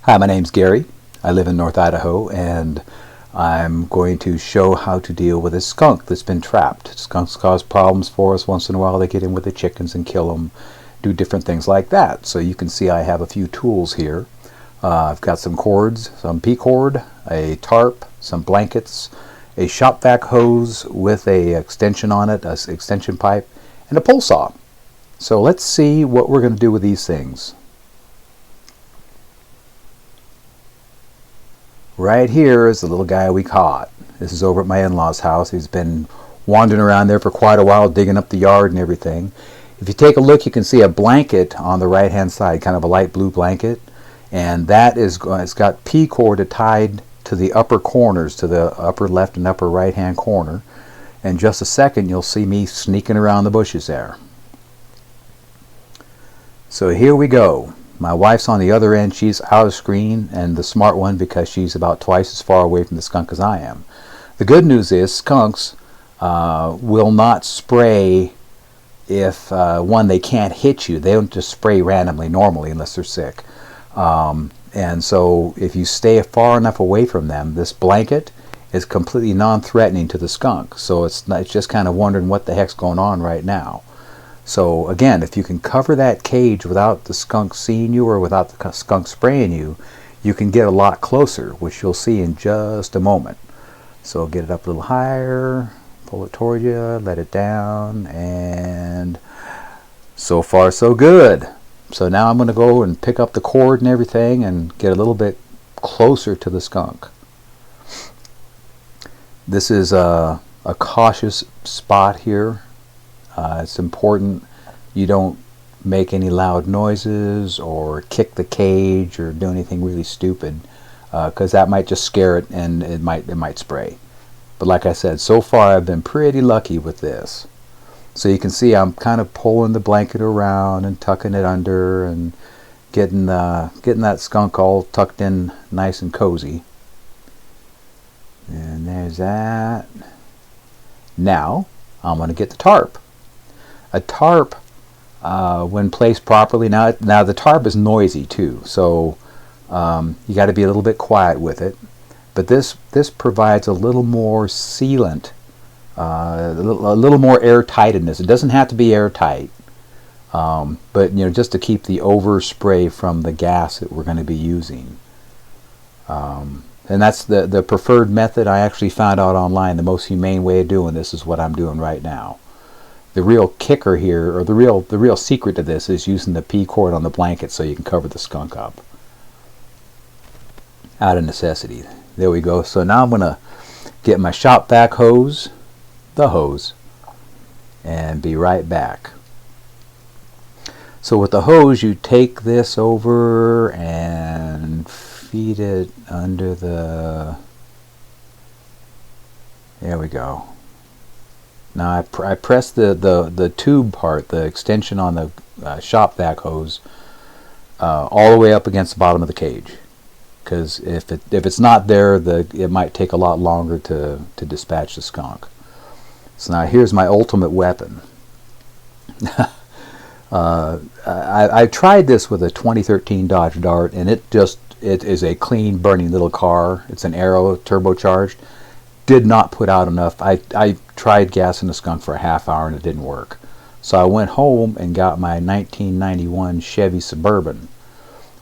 Hi, my name's Gary. I live in North Idaho, and I'm going to show how to deal with a skunk that's been trapped. Skunks cause problems for us once in a while. They get in with the chickens and kill them, do different things like that. So you can see I have a few tools here. I've got some cords, some P-cord, a tarp, some blankets, a shop vac hose with a extension on it, an extension pipe, and a pole saw. So let's see what we're going to do with these things. Right here is the little guy we caught. This is over at my in-laws' house. He's been wandering around there for quite a while, digging up the yard and everything. If you take a look, you can see a blanket on the right-hand side, kind of a light blue blanket, and that is it's got P-cord tied to the upper corners, to the upper left and upper right-hand corner. In just a second, you'll see me sneaking around the bushes there. So here we go. My wife's on the other end. She's out of screen, and the smart one because she's about twice as far away from the skunk as I am. The good news is skunks will not spray if, one, they can't hit you. They don't just spray randomly normally unless they're sick. And so if you stay far enough away from them, this blanket is completely non-threatening to the skunk. So it's just kind of wondering what the heck's going on right now. So again, if you can cover that cage without the skunk seeing you or without the skunk spraying you, you can get a lot closer, which you'll see in just a moment. So get it up a little higher, pull it toward you, let it down, and so far so good. So now I'm going to go and pick up the cord and everything and get a little bit closer to the skunk. This is a cautious spot here. It's important you don't make any loud noises or kick the cage or do anything really stupid, because that might just scare it and it might spray. But like I said, so far I've been pretty lucky with this. So you can see I'm kind of pulling the blanket around and tucking it under and getting that skunk all tucked in nice and cozy. And there's that. Now I'm going to get the tarp. A tarp, when placed properly, now the tarp is noisy too, so you got to be a little bit quiet with it. But this provides a little more sealant, a little more airtightness. It doesn't have to be airtight, but just to keep the overspray from the gas that we're going to be using. And that's the preferred method. I actually found out online the most humane way of doing this is what I'm doing right now. The real kicker here, or the real secret to this, is using the P-cord on the blanket so you can cover the skunk up. Out of necessity. There we go. So now I'm going to get my shop vac hose, and be right back. So with the hose, you take this over and feed it under the... There we go. Now I press the tube part, the extension on the shop vac hose, all the way up against the bottom of the cage, because if it's not there, it might take a lot longer to dispatch the skunk. So now here's my ultimate weapon. I tried this with a 2013 Dodge Dart, and it is a clean burning little car. It's an Aero turbocharged. Did not put out enough. I tried gassing the skunk for a half hour and it didn't work. So I went home and got my 1991 Chevy Suburban,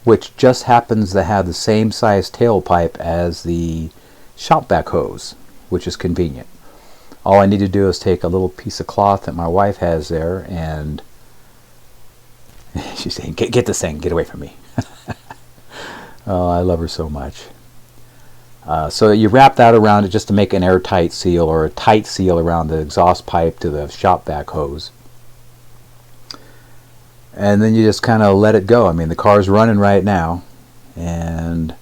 which just happens to have the same size tailpipe as the shop vac hose, which is convenient. All I need to do is take a little piece of cloth that my wife has there, and she's saying, get this thing, get away from me. Oh, I love her so much. So you wrap that around it just to make an airtight seal, or a tight seal around the exhaust pipe to the shop vac hose. And then you just kind of let it go. I mean, the car's running right now, and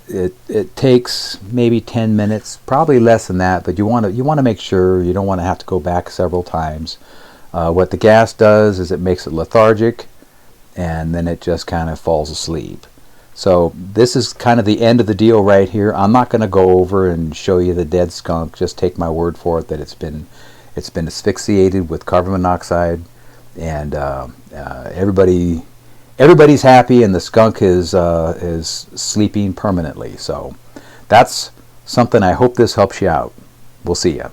it takes maybe 10 minutes, probably less than that, but you want to make sure you don't want to have to go back several times. What the gas does is it makes it lethargic, and then it just kind of falls asleep. So this is kind of the end of the deal right here. I'm not going to go over and show you the dead skunk. Just take my word for it that it's been asphyxiated with carbon monoxide, and everybody everybody's happy and the skunk is sleeping permanently. So that's something. I hope this helps you out. We'll see you.